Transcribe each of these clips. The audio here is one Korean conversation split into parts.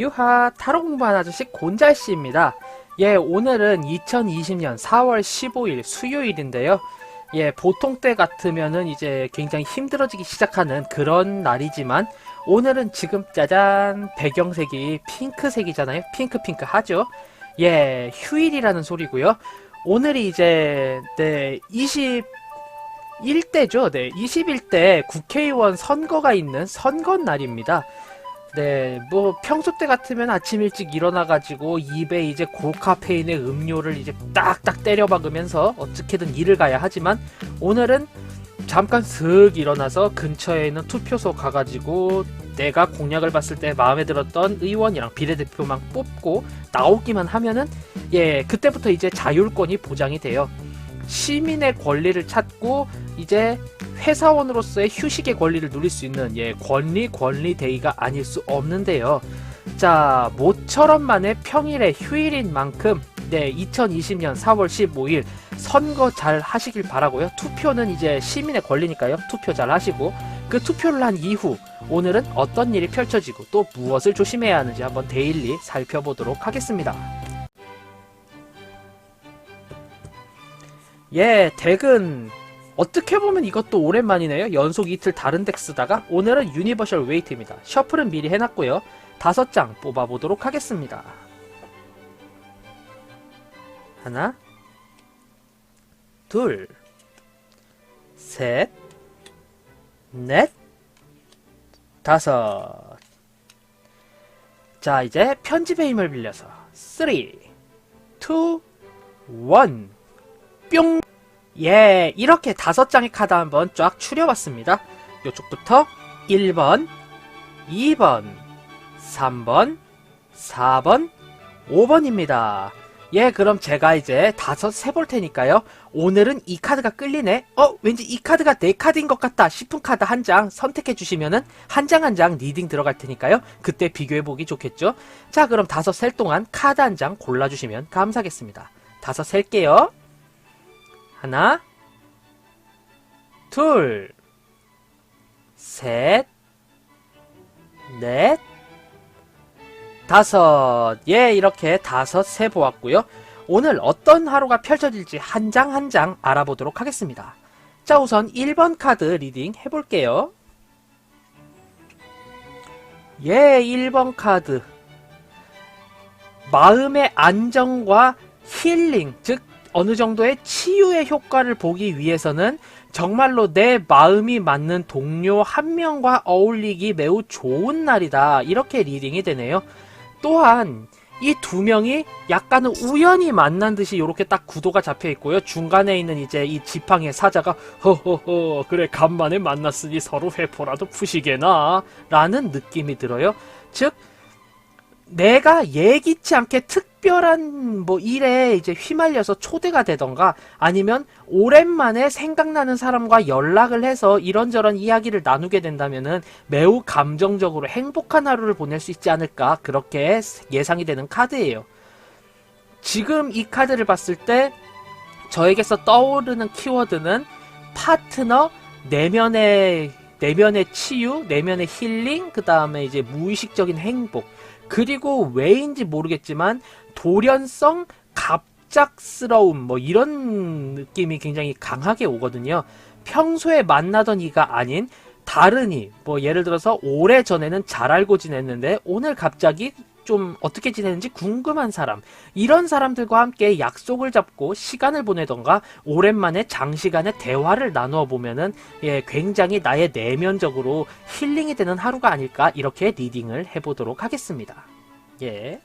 유하 타로 공부하는 아저씨 곤잘씨입니다. 예, 오늘은 2020년 4월 15일 수요일인데요. 예, 보통 때 같으면은 이제 굉장히 힘들어지기 시작하는 그런 날이지만 오늘은 지금 짜잔 배경색이 핑크색이잖아요. 핑크핑크 하죠. 예, 휴일이라는 소리고요. 오늘이 이제 21대죠. 네, 21대 국회의원 선거가 있는 선거 날입니다. 네, 뭐 평소 때 같으면 아침 일찍 일어나가지고 입에 이제 고카페인의 음료를 이제 딱딱 때려 박으면서 어떻게든 일을 가야 하지만 오늘은 잠깐 슥 일어나서 근처에 있는 투표소 가가지고 내가 공약을 봤을 때 마음에 들었던 의원이랑 비례대표만 뽑고 나오기만 하면은 예, 그때부터 이제 자율권이 보장이 돼요. 시민의 권리를 찾고 이제 회사원으로서의 휴식의 권리를 누릴 수 있는 예, 권리 데이가 아닐 수 없는데요. 자, 모처럼 만에 평일에 휴일인 만큼 네, 2020년 4월 15일 선거 잘 하시길 바라고요. 투표는 이제 시민의 권리니까요. 투표 잘 하시고 그 투표를 한 이후 오늘은 어떤 일이 펼쳐지고 또 무엇을 조심해야 하는지 한번 데일리 살펴보도록 하겠습니다. 예, 덱은 어떻게 보면 이것도 오랜만이네요. 연속 이틀 다른 덱 쓰다가 오늘은 유니버셜 웨이트입니다. 셔플은 미리 해놨고요. 5장 뽑아보도록 하겠습니다. 하나, 둘, 셋, 넷, 다섯. 자, 이제 편집의 힘을 빌려서 3, 2, 1 뿅! 예, 이렇게 5장의 카드 한번 쫙 추려봤습니다. 요쪽부터 1번, 2번, 3번, 4번, 5번입니다. 예, 그럼 제가 이제 5 세볼 테니까요. 오늘은 이 카드가 끌리네? 왠지 이 카드가 내 카드인 것 같다 싶은 카드 한 장 선택해 주시면은 한 장 한 장 리딩 들어갈 테니까요. 그때 비교해보기 좋겠죠? 자, 그럼 5 셀 동안 카드 한 장 골라주시면 감사하겠습니다. 5 셀게요. 하나, 둘, 셋, 넷, 다섯. 예, 이렇게 5 세 보았고요. 오늘 어떤 하루가 펼쳐질지 한 장 한 장 알아보도록 하겠습니다. 자, 우선 1번 카드 리딩 해볼게요. 예, 1번 카드. 마음의 안정과 힐링, 즉 어느 정도의 치유의 효과를 보기 위해서는 정말로 내 마음이 맞는 동료 한 명과 어울리기 매우 좋은 날이다. 이렇게 리딩이 되네요. 또한 이 두 명이 약간은 우연히 만난 듯이 이렇게 딱 구도가 잡혀 있고요. 중간에 있는 이제 이 지팡이의 사자가 허허허 그래 간만에 만났으니 서로 회포라도 푸시게나 라는 느낌이 들어요. 즉 내가 예기치 않게 특별한 뭐 일에 이제 휘말려서 초대가 되던가 아니면 오랜만에 생각나는 사람과 연락을 해서 이런저런 이야기를 나누게 된다면은 매우 감정적으로 행복한 하루를 보낼 수 있지 않을까 그렇게 예상이 되는 카드예요. 지금 이 카드를 봤을 때 저에게서 떠오르는 키워드는 파트너, 내면의 치유, 내면의 힐링, 그 다음에 이제 무의식적인 행복, 그리고 왜인지 모르겠지만 돌연성, 갑작스러움 뭐 이런 느낌이 굉장히 강하게 오거든요. 평소에 만나던 이가 아닌 다른 이, 뭐 예를 들어서 오래전에는 잘 알고 지냈는데 오늘 갑자기 좀 어떻게 지내는지 궁금한 사람, 이런 사람들과 함께 약속을 잡고 시간을 보내던가 오랜만에 장시간의 대화를 나누어 보면은 예, 굉장히 나의 내면적으로 힐링이 되는 하루가 아닐까 이렇게 리딩을 해보도록 하겠습니다. 예.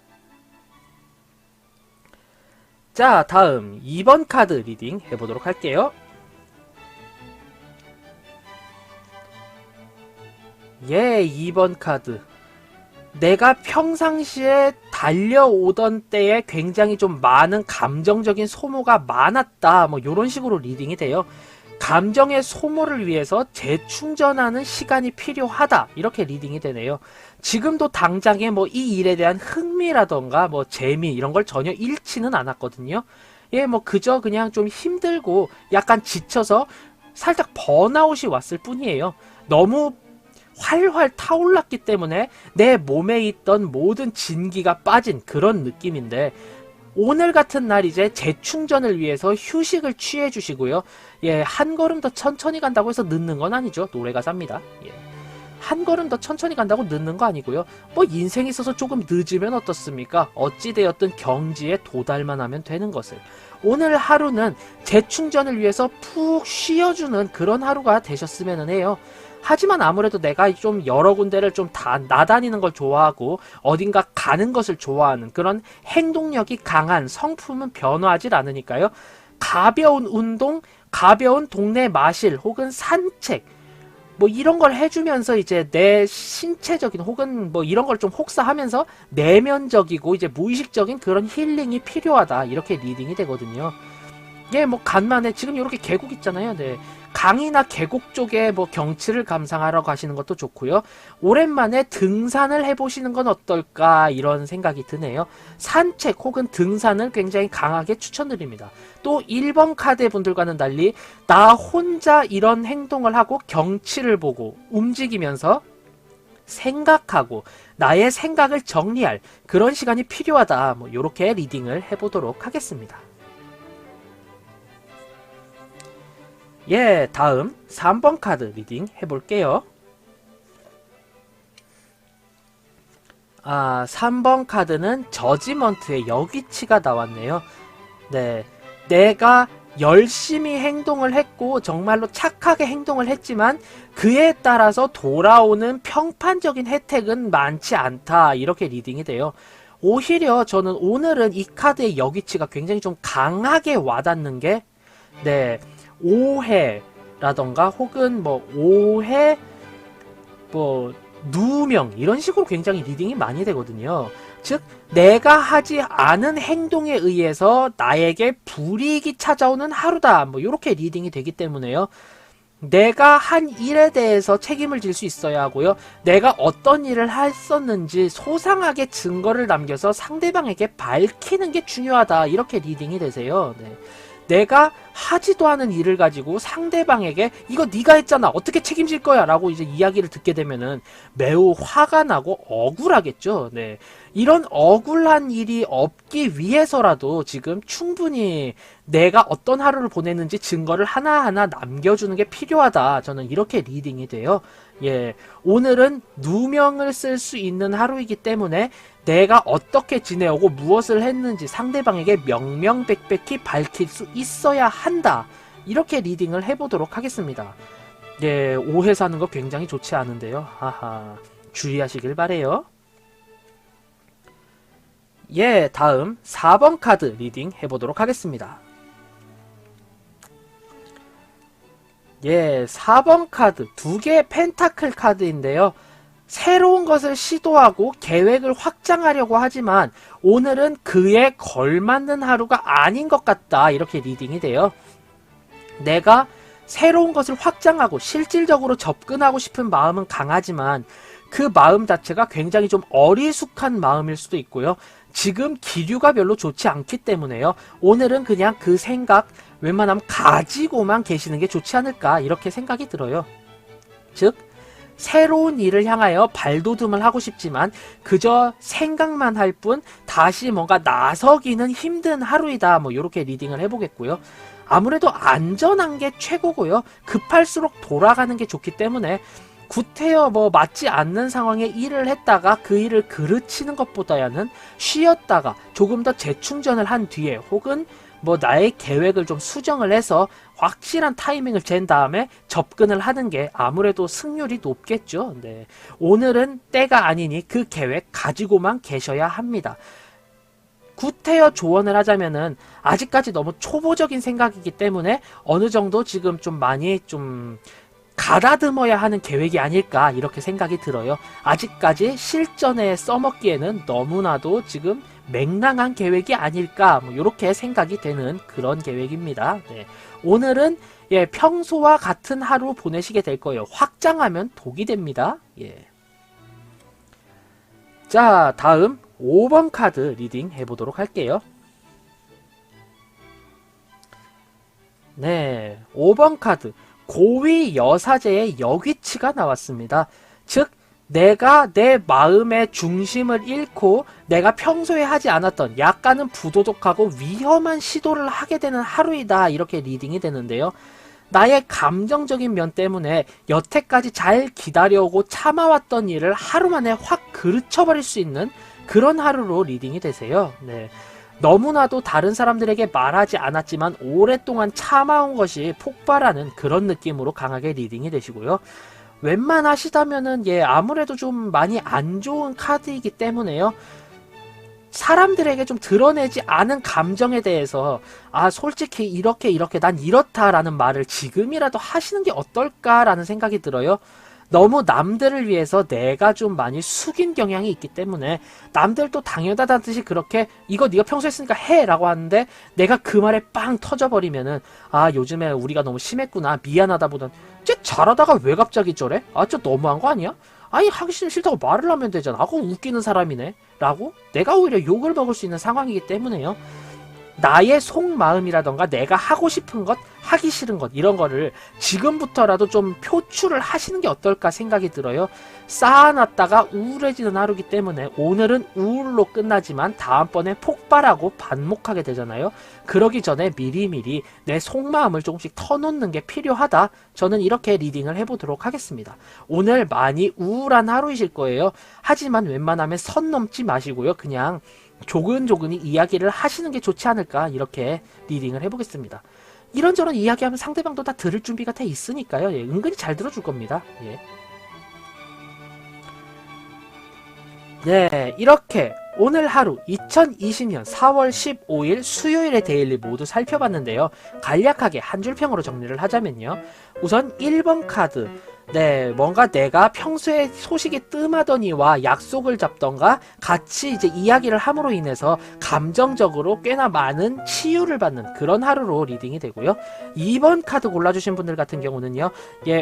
자, 다음 2번 카드 리딩 해보도록 할게요. 예, 2번 카드. 내가 평상시에 달려오던 때에 굉장히 좀 많은 감정적인 소모가 많았다. 뭐 이런 식으로 리딩이 돼요. 감정의 소모를 위해서 재충전하는 시간이 필요하다. 이렇게 리딩이 되네요. 지금도 당장에 뭐 이 일에 대한 흥미라던가 뭐 재미 이런 걸 전혀 잃지는 않았거든요. 예, 뭐 그저 그냥 좀 힘들고 약간 지쳐서 살짝 번아웃이 왔을 뿐이에요. 너무 활활 타올랐기 때문에 내 몸에 있던 모든 진기가 빠진 그런 느낌인데, 오늘 같은 날 이제 재충전을 위해서 휴식을 취해 주시고요. 예, 한 걸음 더 천천히 간다고 해서 늦는 건 아니죠. 노래 가사입니다. 예. 한 걸음 더 천천히 간다고 늦는 거 아니고요. 뭐 인생에 있어서 조금 늦으면 어떻습니까? 어찌되었든 경지에 도달만 하면 되는 것을. 오늘 하루는 재충전을 위해서 푹 쉬어주는 그런 하루가 되셨으면 해요. 하지만 아무래도 내가 좀 여러 군데를 좀 다 나다니는 걸 좋아하고 어딘가 가는 것을 좋아하는 그런 행동력이 강한 성품은 변화하지 않으니까요. 가벼운 운동, 가벼운 동네 마실 혹은 산책, 뭐 이런 걸 해주면서 이제 내 신체적인 혹은 뭐 이런 걸 좀 혹사하면서 내면적이고 이제 무의식적인 그런 힐링이 필요하다, 이렇게 리딩이 되거든요. 예, 뭐 간만에 지금 이렇게 계곡 있잖아요. 네. 강이나 계곡 쪽에 뭐 경치를 감상하러 가시는 것도 좋고요. 오랜만에 등산을 해보시는 건 어떨까, 이런 생각이 드네요. 산책 혹은 등산을 굉장히 강하게 추천드립니다. 또 1번 카드 분들과는 달리 나 혼자 이런 행동을 하고 경치를 보고 움직이면서 생각하고 나의 생각을 정리할 그런 시간이 필요하다, 뭐 이렇게 리딩을 해보도록 하겠습니다. 예, 다음 3번 카드 리딩 해볼게요. 3번 카드는 저지먼트의 여기치가 나왔네요. 네, 내가 열심히 행동을 했고 정말로 착하게 행동을 했지만 그에 따라서 돌아오는 평판적인 혜택은 많지 않다, 이렇게 리딩이 돼요. 오히려 저는 오늘은 이 카드의 여기치가 굉장히 좀 강하게 와닿는 게, 네, 오해라던가 혹은 뭐 오해, 뭐 누명, 이런 식으로 굉장히 리딩이 많이 되거든요. 즉 내가 하지 않은 행동에 의해서 나에게 불이익이 찾아오는 하루다, 뭐 이렇게 리딩이 되기 때문에요. 내가 한 일에 대해서 책임을 질 수 있어야 하고요. 내가 어떤 일을 했었는지 소상하게 증거를 남겨서 상대방에게 밝히는 게 중요하다, 이렇게 리딩이 되세요. 네. 내가 하지도 않은 일을 가지고 상대방에게 이거 네가 했잖아, 어떻게 책임질 거야 라고 이제 이야기를 듣게 되면은 매우 화가 나고 억울하겠죠. 네. 이런 억울한 일이 없기 위해서라도 지금 충분히 내가 어떤 하루를 보냈는지 증거를 하나하나 남겨주는 게 필요하다, 저는 이렇게 리딩이 돼요. 예, 오늘은 누명을 쓸 수 있는 하루이기 때문에 내가 어떻게 지내오고 무엇을 했는지 상대방에게 명명백백히 밝힐 수 있어야 한다, 이렇게 리딩을 해보도록 하겠습니다. 예, 오해 사는 거 굉장히 좋지 않은데요. 하하, 주의하시길 바래요. 예, 다음 4번 카드 리딩 해보도록 하겠습니다. 예, 4번 카드 두 개의 펜타클 카드인데요. 새로운 것을 시도하고 계획을 확장하려고 하지만 오늘은 그에 걸맞는 하루가 아닌 것 같다, 이렇게 리딩이 돼요. 내가 새로운 것을 확장하고 실질적으로 접근하고 싶은 마음은 강하지만 그 마음 자체가 굉장히 좀 어리숙한 마음일 수도 있고요. 지금 기류가 별로 좋지 않기 때문에요. 오늘은 그냥 그 생각 웬만하면 가지고만 계시는 게 좋지 않을까, 이렇게 생각이 들어요. 즉 새로운 일을 향하여 발돋움을 하고 싶지만 그저 생각만 할 뿐 다시 뭔가 나서기는 힘든 하루이다, 뭐 이렇게 리딩을 해보겠고요. 아무래도 안전한 게 최고고요. 급할수록 돌아가는 게 좋기 때문에 구태여 뭐 맞지 않는 상황에 일을 했다가 그 일을 그르치는 것보다는 쉬었다가 조금 더 재충전을 한 뒤에 혹은 뭐 나의 계획을 좀 수정을 해서 확실한 타이밍을 잰 다음에 접근을 하는 게 아무래도 승률이 높겠죠. 네. 오늘은 때가 아니니 그 계획 가지고만 계셔야 합니다. 구태여 조언을 하자면은 아직까지 너무 초보적인 생각이기 때문에 어느 정도 지금 좀 많이 좀 가다듬어야 하는 계획이 아닐까, 이렇게 생각이 들어요. 아직까지 실전에 써먹기에는 너무나도 지금 맹랑한 계획이 아닐까, 뭐 이렇게 생각이 되는 그런 계획입니다. 네. 오늘은 예, 평소와 같은 하루 보내시게 될 거예요. 확장하면 독이 됩니다. 예. 자, 다음 5번 카드 리딩 해보도록 할게요. 네, 5번 카드 고위 여사제의 여귀치가 나왔습니다. 즉 내가 내 마음의 중심을 잃고 내가 평소에 하지 않았던 약간은 부도덕하고 위험한 시도를 하게 되는 하루이다. 이렇게 리딩이 되는데요. 나의 감정적인 면 때문에 여태까지 잘 기다려오고 참아왔던 일을 하루 만에 확 그르쳐버릴 수 있는 그런 하루로 리딩이 되세요. 네. 너무나도 다른 사람들에게 말하지 않았지만 오랫동안 참아온 것이 폭발하는 그런 느낌으로 강하게 리딩이 되시고요. 웬만하시다면은 아무래도 좀 많이 안 좋은 카드이기 때문에요. 사람들에게 좀 드러내지 않은 감정에 대해서 솔직히 이렇게 난 이렇다라는 말을 지금이라도 하시는 게 어떨까라는 생각이 들어요. 너무 남들을 위해서 내가 좀 많이 숙인 경향이 있기 때문에 남들도 당연하다는 듯이 그렇게 이거 네가 평소에 했으니까 해 라고 하는데 내가 그 말에 빵 터져버리면은 요즘에 우리가 너무 심했구나 미안하다 보단 쟤 잘하다가 왜 갑자기 저래? 저 너무한 거 아니야? 아니 하기 싫다고 말을 하면 되잖아. 그거 웃기는 사람이네 라고 내가 오히려 욕을 먹을 수 있는 상황이기 때문에요. 나의 속마음이라던가 내가 하고 싶은 것, 하기 싫은 것 이런 거를 지금부터라도 좀 표출을 하시는 게 어떨까 생각이 들어요. 쌓아놨다가 우울해지는 하루기 때문에 오늘은 우울로 끝나지만 다음번에 폭발하고 반목하게 되잖아요. 그러기 전에 미리미리 내 속마음을 조금씩 터놓는 게 필요하다. 저는 이렇게 리딩을 해보도록 하겠습니다. 오늘 많이 우울한 하루이실 거예요. 하지만 웬만하면 선 넘지 마시고요. 그냥 조근조근히 이야기를 하시는 게 좋지 않을까 이렇게 리딩을 해보겠습니다. 이런저런 이야기하면 상대방도 다 들을 준비가 돼 있으니까요. 은근히 잘 들어줄 겁니다. 네, 이렇게 오늘 하루 2020년 4월 15일 수요일의 데일리 모두 살펴봤는데요. 간략하게 한 줄평으로 정리를 하자면요. 우선 1번 카드 뭔가 내가 평소에 소식이 뜸하던 이와 약속을 잡던가 같이 이제 이야기를 함으로 인해서 감정적으로 꽤나 많은 치유를 받는 그런 하루로 리딩이 되고요. 2번 카드 골라주신 분들 같은 경우는요.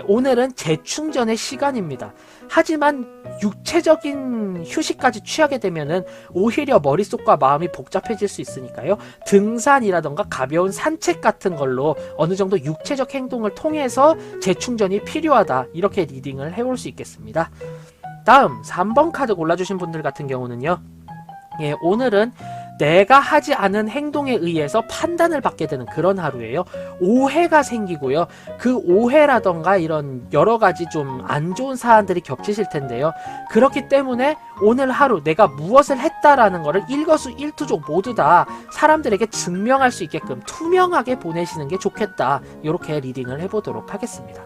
오늘은 재충전의 시간입니다. 하지만 육체적인 휴식까지 취하게 되면은 오히려 머릿속과 마음이 복잡해질 수 있으니까요. 등산이라던가 가벼운 산책 같은 걸로 어느 정도 육체적 행동을 통해서 재충전이 필요하다. 이렇게 리딩을 해볼 수 있겠습니다. 다음 3번 카드 골라주신 분들 같은 경우는요. 오늘은 내가 하지 않은 행동에 의해서 판단을 받게 되는 그런 하루예요. 오해가 생기고요. 그 오해라던가 이런 여러가지 좀 안 좋은 사안들이 겹치실 텐데요. 그렇기 때문에 오늘 하루 내가 무엇을 했다라는 거를 일거수일투족 모두 다 사람들에게 증명할 수 있게끔 투명하게 보내시는 게 좋겠다. 이렇게 리딩을 해보도록 하겠습니다.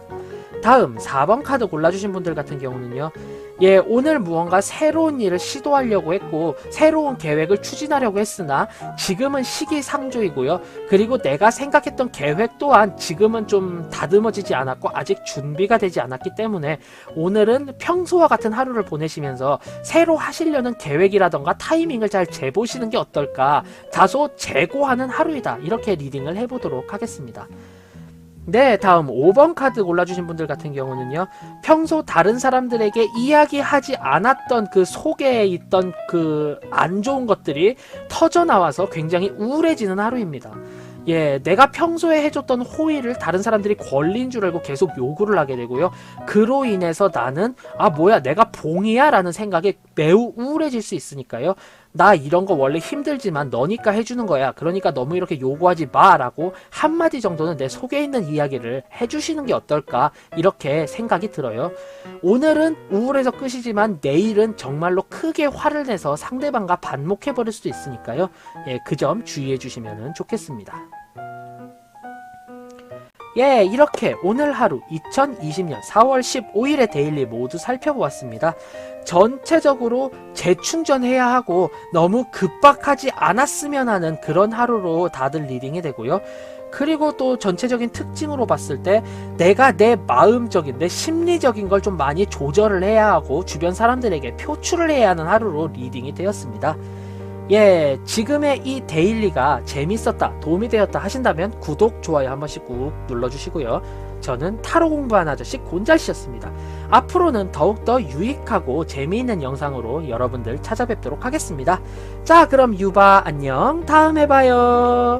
다음 4번 카드 골라주신 분들 같은 경우는요. 오늘 무언가 새로운 일을 시도하려고 했고 새로운 계획을 추진하려고 했으나 지금은 시기상조이고요. 그리고 내가 생각했던 계획 또한 지금은 좀 다듬어지지 않았고 아직 준비가 되지 않았기 때문에 오늘은 평소와 같은 하루를 보내시면서 새로 하시려는 계획이라던가 타이밍을 잘 재보시는 게 어떨까. 다소 재고하는 하루이다. 이렇게 리딩을 해보도록 하겠습니다. 네, 다음 5번 카드 골라주신 분들 같은 경우는요. 평소 다른 사람들에게 이야기하지 않았던 그 속에 있던 그 안 좋은 것들이 터져나와서 굉장히 우울해지는 하루입니다. 내가 평소에 해줬던 호의를 다른 사람들이 권리인 줄 알고 계속 요구를 하게 되고요. 그로 인해서 나는 뭐야 내가 봉이야 라는 생각에 매우 우울해질 수 있으니까요. 나 이런 거 원래 힘들지만 너니까 해주는 거야. 그러니까 너무 이렇게 요구하지 마 라고 한마디 정도는 내 속에 있는 이야기를 해주시는 게 어떨까 이렇게 생각이 들어요. 오늘은 우울해서 끝이지만 내일은 정말로 크게 화를 내서 상대방과 반목해버릴 수도 있으니까요. 그 점 주의해 주시면 좋겠습니다. 이렇게 오늘 하루 2020년 4월 15일의 데일리 모두 살펴보았습니다. 전체적으로 재충전해야 하고 너무 급박하지 않았으면 하는 그런 하루로 다들 리딩이 되고요. 그리고 또 전체적인 특징으로 봤을 때 내가 내 마음적인 내 심리적인 걸 좀 많이 조절을 해야 하고 주변 사람들에게 표출을 해야 하는 하루로 리딩이 되었습니다. 지금의 이 데일리가 재밌었다, 도움이 되었다 하신다면 구독, 좋아요 한 번씩 꾹 눌러주시고요. 저는 타로 공부하는 아저씨 곤잘씨였습니다. 앞으로는 더욱더 유익하고 재미있는 영상으로 여러분들 찾아뵙도록 하겠습니다. 자, 그럼 유바 안녕, 다음에 봐요.